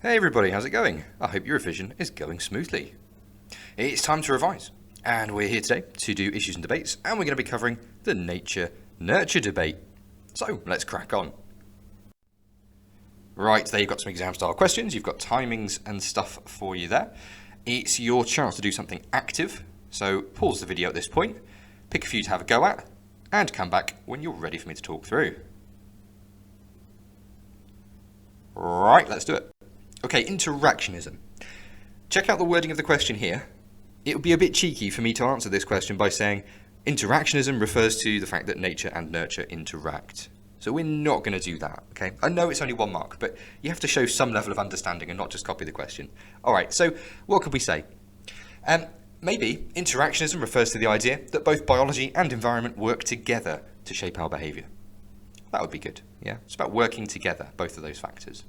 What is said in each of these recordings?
Hey everybody, how's it going? I hope your revision is going smoothly. It's time to revise, and we're here today to do issues and debates, and we're going to be covering the nature-nurture debate. So, let's crack on. Right, there you've got some exam-style questions, you've got timings and stuff for you there. It's your chance to do something active, so pause the video at this point, pick a few to have a go at, and come back when you're ready for me to talk through. Right, let's do it. Okay, interactionism. Check out the wording of the question here. It would be a bit cheeky for me to answer this question by saying interactionism refers to the fact that nature and nurture interact. So we're not going to do that, okay? I know it's only 1 mark, but you have to show some level of understanding and not just copy the question. All right, so what could we say? Maybe interactionism refers to the idea that both biology and environment work together to shape our behaviour. That would be good, yeah? It's about working together, both of those factors.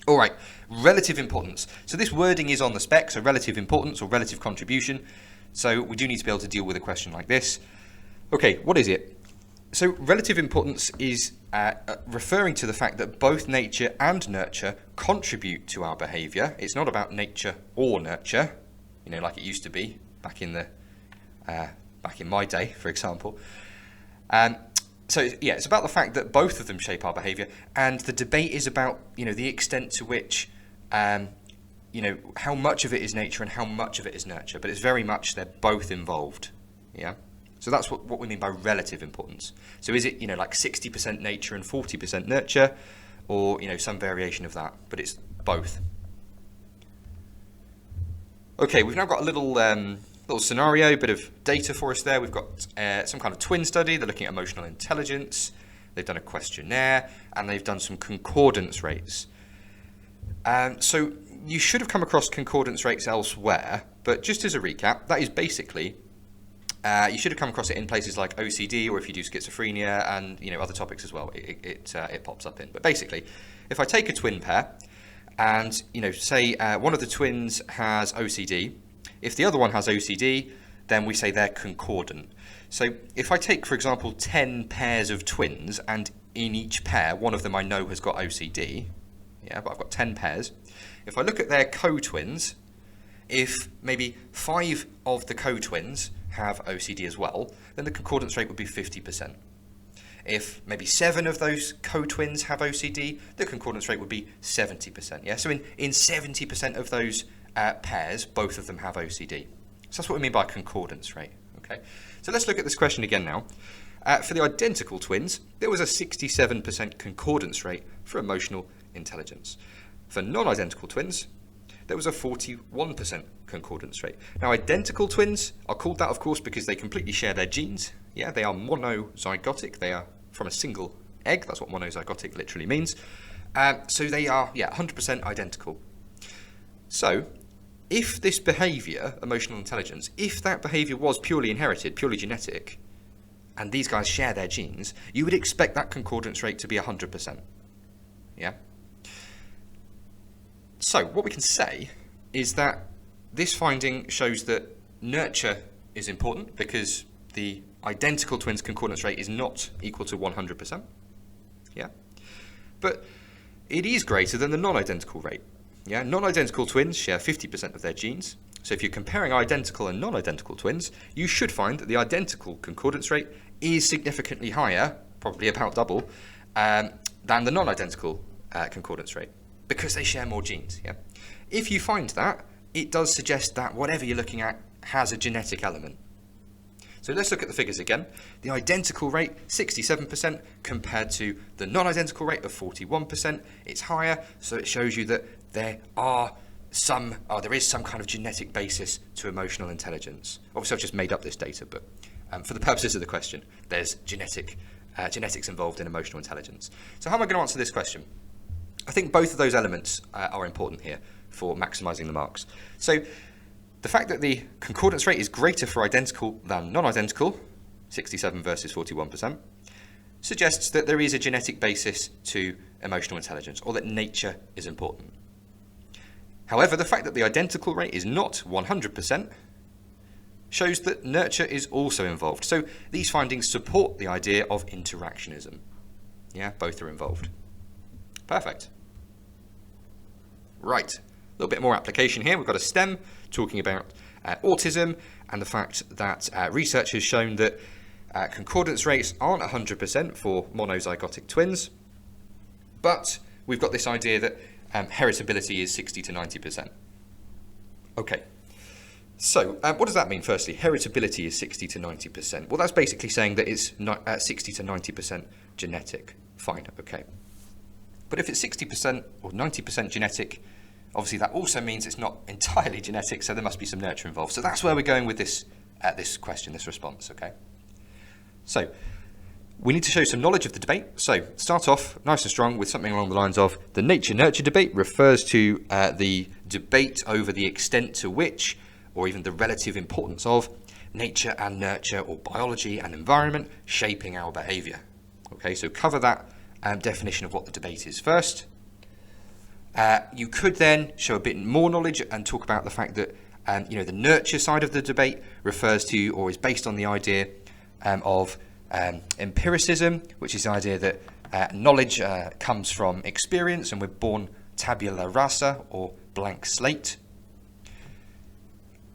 All right, relative importance. So this wording is on the spec, so relative importance or relative contribution. So we do need to be able to deal with a question like this. Okay, what is it? So relative importance is referring to the fact that both nature and nurture contribute to our behaviour. It's not about nature or nurture, you know, like it used to be back in my day, for example. So yeah, it's about the fact that both of them shape our behaviour, and the debate is about, you know, the extent to which, you know, how much of it is nature and how much of it is nurture. But it's very much they're both involved. Yeah. So that's what we mean by relative importance. So is it, you know, like 60% nature and 40% nurture, or, you know, some variation of that? But it's both. Okay, we've now got a little scenario, bit of data for us there. We've got some kind of twin study. They're looking at emotional intelligence. They've done a questionnaire, and they've done some concordance rates. So you should have come across concordance rates elsewhere, but just as a recap, that is basically, you should have come across it in places like OCD, or if you do schizophrenia, and, you know, other topics as well, it pops up in. But basically, if I take a twin pair, and, you know, say one of the twins has OCD, if the other one has OCD, then we say they're concordant. So if I take, for example, 10 pairs of twins, and in each pair, one of them I know has got OCD, yeah, but I've got 10 pairs. If I look at their co-twins, if maybe 5 of the co-twins have OCD as well, then the concordance rate would be 50%. If maybe 7 of those co-twins have OCD, the concordance rate would be 70%. Yeah, so in 70% of those pairs, both of them have OCD. So that's what we mean by concordance rate. Okay, so let's look at this question again now. For the identical twins, there was a 67% concordance rate for emotional intelligence. For non-identical twins, there was a 41% concordance rate. Now, identical twins are called that, of course, because they completely share their genes. Yeah, they are monozygotic. They are from a single egg. That's what monozygotic literally means. So they are, 100% identical. So if this behaviour, emotional intelligence, if that behaviour was purely inherited, purely genetic, and these guys share their genes, you would expect that concordance rate to be 100%. Yeah? So what we can say is that this finding shows that nurture is important because the identical twins' concordance rate is not equal to 100%. Yeah? But it is greater than the non-identical rate. Yeah? Non-identical twins share 50% of their genes. So if you're comparing identical and non-identical twins, you should find that the identical concordance rate is significantly higher, probably about double, than the non-identical concordance rate, because they share more genes. Yeah? If you find that, it does suggest that whatever you're looking at has a genetic element. So let's look at the figures again. The identical rate, 67%, compared to the non-identical rate of 41%. It's higher, so it shows you that there is some kind of genetic basis to emotional intelligence. Obviously, I've just made up this data, but for the purposes of the question, there's genetics involved in emotional intelligence. So how am I going to answer this question? I think both of those elements are important here for maximising the marks. So the fact that the concordance rate is greater for identical than non-identical, 67 versus 41%, suggests that there is a genetic basis to emotional intelligence, or that nature is important. However, the fact that the identical rate is not 100% shows that nurture is also involved. So these findings support the idea of interactionism. Yeah, both are involved. Perfect. Right, a little bit more application here. We've got a STEM talking about autism and the fact that research has shown that concordance rates aren't 100% for monozygotic twins, but we've got this idea that heritability is 60 to 90%. Okay, so what does that mean firstly? Heritability is 60 to 90%. Well, that's basically saying that it's 60 to 90% genetic. Fine, okay. But if it's 60% or 90% genetic, obviously that also means it's not entirely genetic, so there must be some nurture involved. So that's where we're going with this question, this response, okay? So we need to show some knowledge of the debate. So start off nice and strong with something along the lines of the nature-nurture debate refers to the debate over the extent to which, or even the relative importance of, nature and nurture, or biology and environment shaping our behaviour. Okay, so cover that definition of what the debate is first. You could then show a bit more knowledge and talk about the fact that the nurture side of the debate refers to, or is based on, the idea of empiricism, which is the idea that knowledge comes from experience and we're born tabula rasa, or blank slate.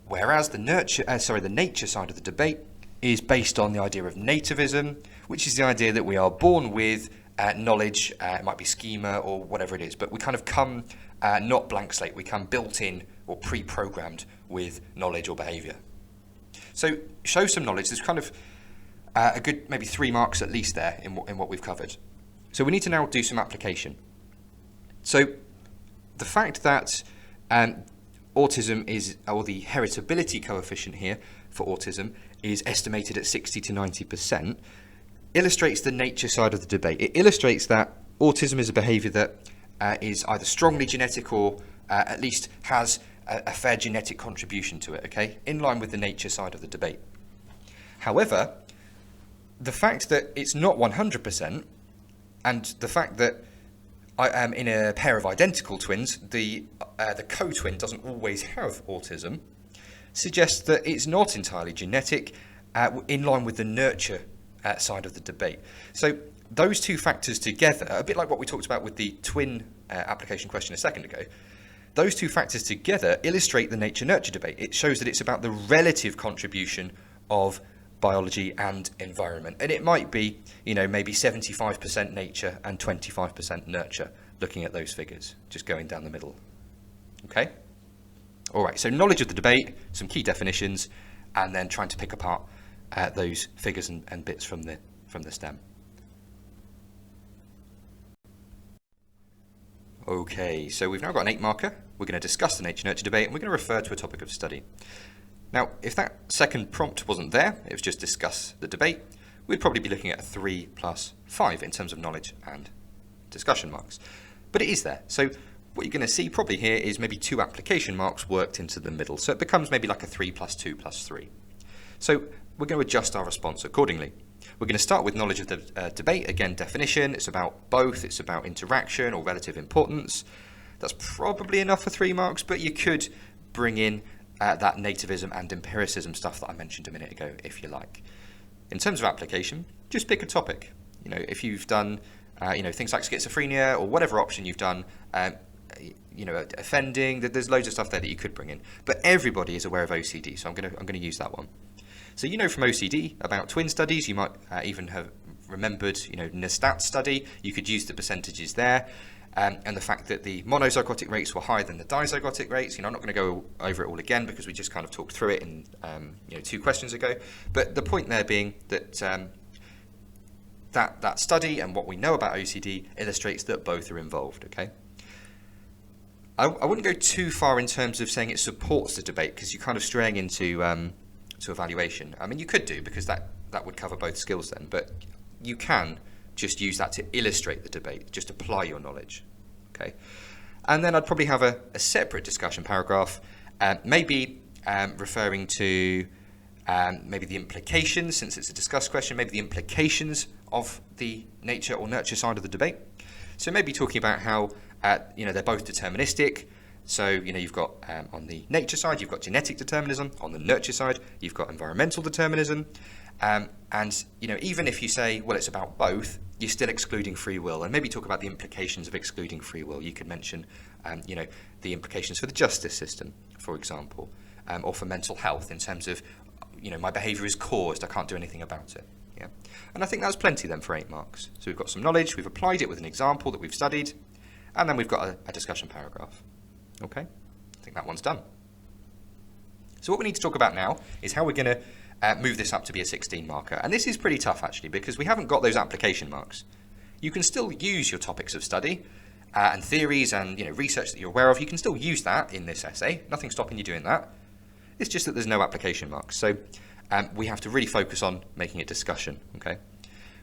Whereas the nature side of the debate is based on the idea of nativism, which is the idea that we are born with knowledge. It might be schema or whatever it is, but we kind of come not blank slate, we come built in or pre-programmed with knowledge or behaviour. So show some knowledge. There's kind of a good maybe 3 marks at least there in what we've covered. So we need to now do some application. So the fact that autism is, or the heritability coefficient here for autism is estimated at 60 to 90%, illustrates the nature side of the debate. It illustrates that autism is a behaviour that is either strongly genetic or at least has a fair genetic contribution to it, okay, in line with the nature side of the debate. However, the fact that it's not 100%, and the fact that in a pair of identical twins, the co-twin doesn't always have autism, suggests that it's not entirely genetic, in line with the nurture side of the debate. So those two factors together, a bit like what we talked about with the twin application question a second ago, those two factors together illustrate the nature-nurture debate. It shows that it's about the relative contribution of biology and environment. And it might be, maybe 75% nature and 25% nurture, looking at those figures, just going down the middle. Okay? All right, so knowledge of the debate, some key definitions, and then trying to pick apart those figures and bits from the STEM. Okay, so we've now got an 8 marker. We're going to discuss the nature-nurture debate, and we're going to refer to a topic of study. Now, if that second prompt wasn't there, it was just discuss the debate, we'd probably be looking at a 3 plus 5 in terms of knowledge and discussion marks. But it is there. So what you're going to see probably here is maybe 2 application marks worked into the middle. So it becomes maybe like a 3 plus 2 plus 3. So we're going to adjust our response accordingly. We're going to start with knowledge of the debate. Again, definition. It's about both. It's about interaction or relative importance. That's probably enough for 3 marks, but you could bring in that nativism and empiricism stuff that I mentioned a minute ago, if you like. In terms of application, just pick a topic. If you've done, things like schizophrenia or whatever option you've done, offending, there's loads of stuff there that you could bring in. But everybody is aware of OCD, so I'm going to use that one. So from OCD about twin studies, you might even have remembered, Nestat's study. You could use the percentages there. And the fact that the monozygotic rates were higher than the dizygotic rates. I'm not going to go over it all again because we just kind of talked through it in 2 questions ago. But the point there being that that study and what we know about OCD illustrates that both are involved. Okay. I wouldn't go too far in terms of saying it supports the debate, because you're kind of straying into to evaluation. I mean, you could do, because that would cover both skills then. But you can just use that to illustrate the debate, just apply your knowledge, okay? And then I'd probably have a separate discussion paragraph, maybe referring to maybe the implications, since it's a discussed question, maybe the implications of the nature or nurture side of the debate. So maybe talking about how, they're both deterministic. So, you've got, on the nature side, you've got genetic determinism. On the nurture side, you've got environmental determinism. And even if you say, well, it's about both, you're still excluding free will, and maybe talk about the implications of excluding free will. You could mention, the implications for the justice system, for example, or for mental health in terms of, my behaviour is caused, I can't do anything about it. Yeah, and I think that's plenty then for 8 marks. So we've got some knowledge, we've applied it with an example that we've studied, and then we've got a discussion paragraph. Okay, I think that one's done. So what we need to talk about now is how we're going to move this up to be a 16 marker. And this is pretty tough actually, because we haven't got those application marks. You can still use your topics of study and theories and research that you're aware of. You can still use that in this essay. Nothing's stopping you doing that. It's just that there's no application marks. So we have to really focus on making it discussion. Okay,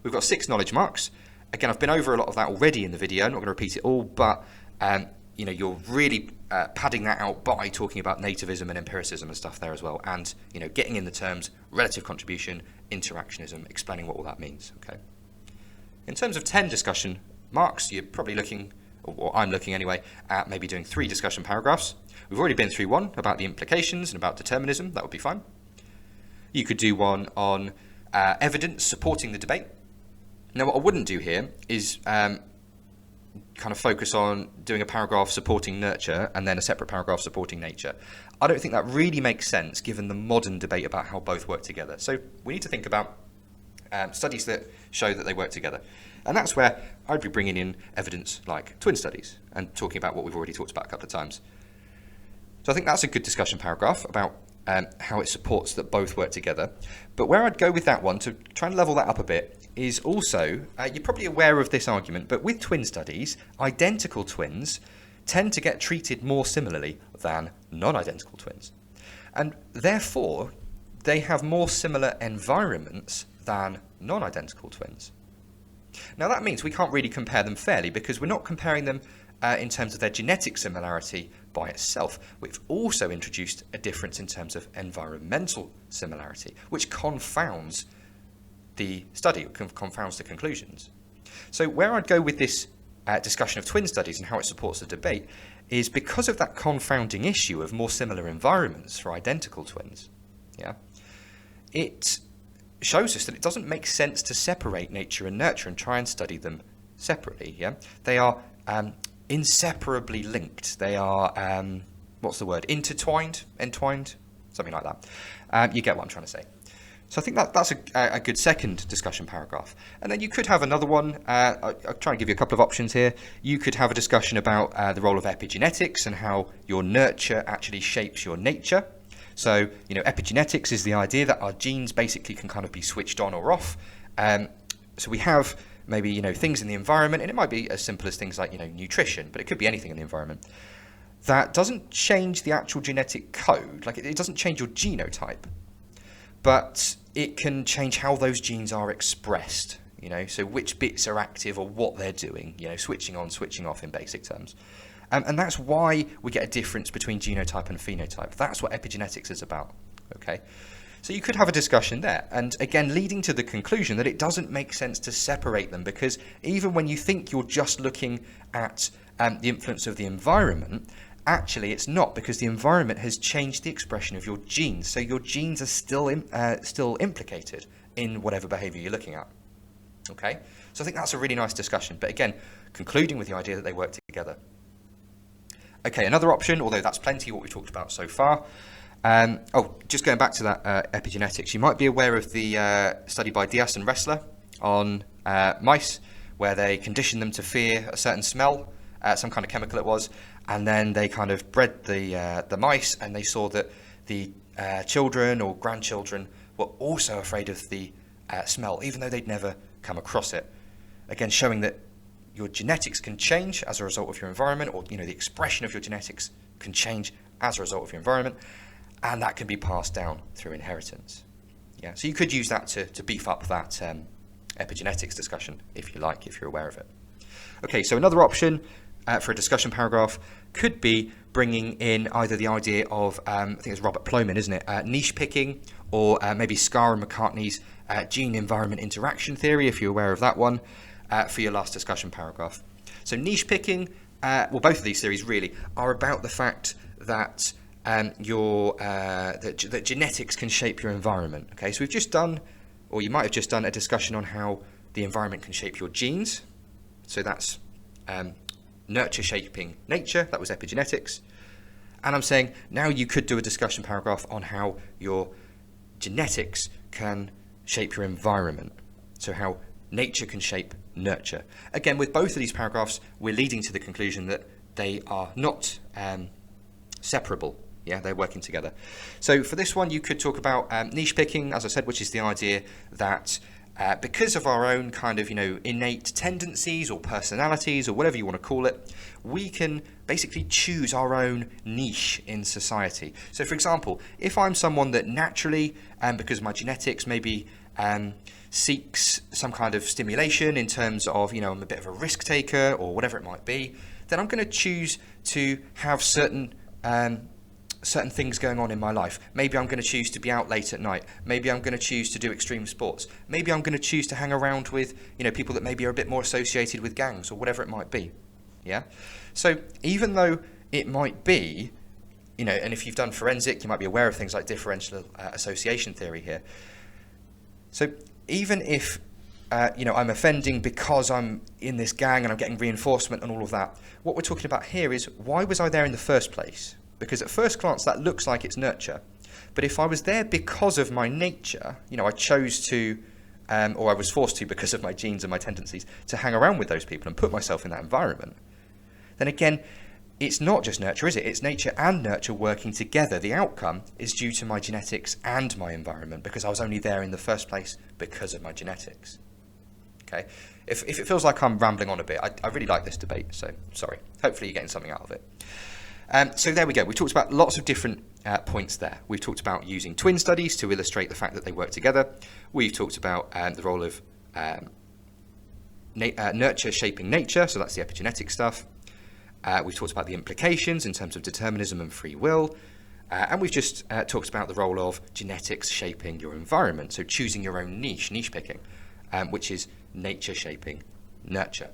we've got 6 knowledge marks. Again, I've been over a lot of that already in the video. I'm not going to repeat it all, but you're really padding that out by talking about nativism and empiricism and stuff there as well, and getting in the terms relative contribution, interactionism, explaining what all that means. Okay. In terms of 10 discussion marks, you're probably looking, or I'm looking anyway, at maybe doing 3 discussion paragraphs. We've already been through one about the implications and about determinism. That would be fine. You could do one on evidence supporting the debate. Now, what I wouldn't do here is kind of focus on doing a paragraph supporting nurture and then a separate paragraph supporting nature. I don't think that really makes sense given the modern debate about how both work together. So we need to think about studies that show that they work together. And that's where I'd be bringing in evidence like twin studies and talking about what we've already talked about a couple of times. So I think that's a good discussion paragraph about how it supports that both work together. But where I'd go with that one, to try and level that up a bit, is also, you're probably aware of this argument, but with twin studies, identical twins tend to get treated more similarly than non-identical twins. And therefore, they have more similar environments than non-identical twins. Now that means we can't really compare them fairly, because we're not comparing them in terms of their genetic similarity by itself. We've also introduced a difference in terms of environmental similarity, which confounds the study, confounds the conclusions. So where I'd go with this discussion of twin studies and how it supports the debate is because of that confounding issue of more similar environments for identical twins. Yeah, it shows us that it doesn't make sense to separate nature and nurture and try and study them separately. Yeah, they are inseparably linked. They are intertwined, entwined, something like that. You get what I'm trying to say. So I think that's a good second discussion paragraph. And then you could have another one. I'll try and give you a couple of options here. You could have a discussion about the role of epigenetics and how your nurture actually shapes your nature. So, epigenetics is the idea that our genes basically can kind of be switched on or off. So we have maybe, things in the environment, and it might be as simple as things like, nutrition, but it could be anything in the environment. That doesn't change the actual genetic code. Like, it doesn't change your genotype, but it can change how those genes are expressed, so which bits are active or what they're doing, switching on, switching off in basic terms. And that's why we get a difference between genotype and phenotype. That's what epigenetics is about, okay? So you could have a discussion there, and again, leading to the conclusion that it doesn't make sense to separate them, because even when you think you're just looking at the influence of the environment, actually it's not, because the environment has changed the expression of your genes. So your genes are still implicated in whatever behavior you're looking at, okay? So I think that's a really nice discussion, but again, concluding with the idea that they work together. Okay, another option, although that's plenty of what we've talked about so far. Just going back to that epigenetics, you might be aware of the study by Diaz and Ressler on mice, where they conditioned them to fear a certain smell, some kind of chemical it was, and then they kind of bred the mice, and they saw that the children or grandchildren were also afraid of the smell, even though they'd never come across it. Again, showing that your genetics can change as a result of your environment, or the expression of your genetics can change as a result of your environment, and that can be passed down through inheritance. Yeah, so you could use that to beef up that epigenetics discussion, if you like, if you're aware of it. Okay, so another option for a discussion paragraph could be bringing in either the idea of, I think it's Robert Plomin, isn't it, niche picking, or maybe Scar and McCartney's gene-environment interaction theory, if you're aware of that one, for your last discussion paragraph. So niche picking, both of these theories really are about the fact that that genetics can shape your environment. Okay, so we've just done, or you might have just done, a discussion on how the environment can shape your genes. So that's nurture shaping nature. That was epigenetics. And I'm saying now you could do a discussion paragraph on how your genetics can shape your environment. So how nature can shape nurture. Again, with both of these paragraphs, we're leading to the conclusion that they are not separable. Yeah, they're working together. So for this one, you could talk about niche picking, as I said, which is the idea that because of our own kind of, innate tendencies or personalities or whatever you want to call it, we can basically choose our own niche in society. So for example, if I'm someone that naturally, because of my genetics, maybe seeks some kind of stimulation in terms of, I'm a bit of a risk taker or whatever it might be, then I'm going to choose to have certain things going on in my life. Maybe I'm going to choose to be out late at night. Maybe I'm going to choose to do extreme sports. Maybe I'm going to choose to hang around with, people that maybe are a bit more associated with gangs or whatever it might be. Yeah. So even though it might be, and if you've done forensic, you might be aware of things like differential association theory here. So even if I'm offending because I'm in this gang and I'm getting reinforcement and all of that, what we're talking about here is, why was I there in the first place? Because at first glance that looks like it's nurture, but if I was there because of my nature, I chose to, or I was forced to because of my genes and my tendencies, to hang around with those people and put myself in that environment, then again, it's not just nurture, is it? It's nature and nurture working together. The outcome is due to my genetics and my environment, because I was only there in the first place because of my genetics. Okay. If it feels like I'm rambling on a bit, I really like this debate, so sorry. Hopefully you're getting something out of it. So there we go. We've talked about lots of different points there. We've talked about using twin studies to illustrate the fact that they work together. We've talked about the role of nurture shaping nature, so that's the epigenetic stuff. We've talked about the implications in terms of determinism and free will. And we've just talked about the role of genetics shaping your environment, so choosing your own niche picking, which is nature shaping nurture.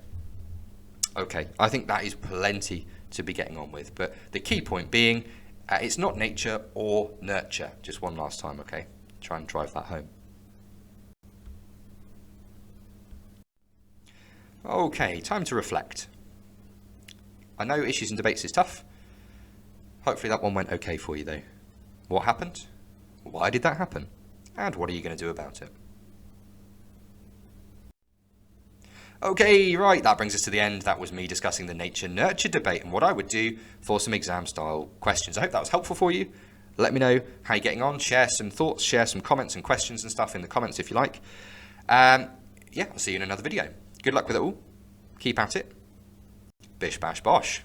Okay, I think that is plenty to be getting on with, but the key point being, it's not nature or nurture. Just one last time, okay? Try and drive that home. Okay, time to reflect. I know issues and debates is tough. Hopefully that one went okay for you though. What happened? Why did that happen? And what are you going to do about it? Okay, right, that brings us to the end. That was me discussing the nature-nurture debate and what I would do for some exam-style questions. I hope that was helpful for you. Let me know how you're getting on. Share some thoughts, share some comments and questions and stuff in the comments if you like. Yeah, I'll see you in another video. Good luck with it all. Keep at it. Bish, bash, bosh.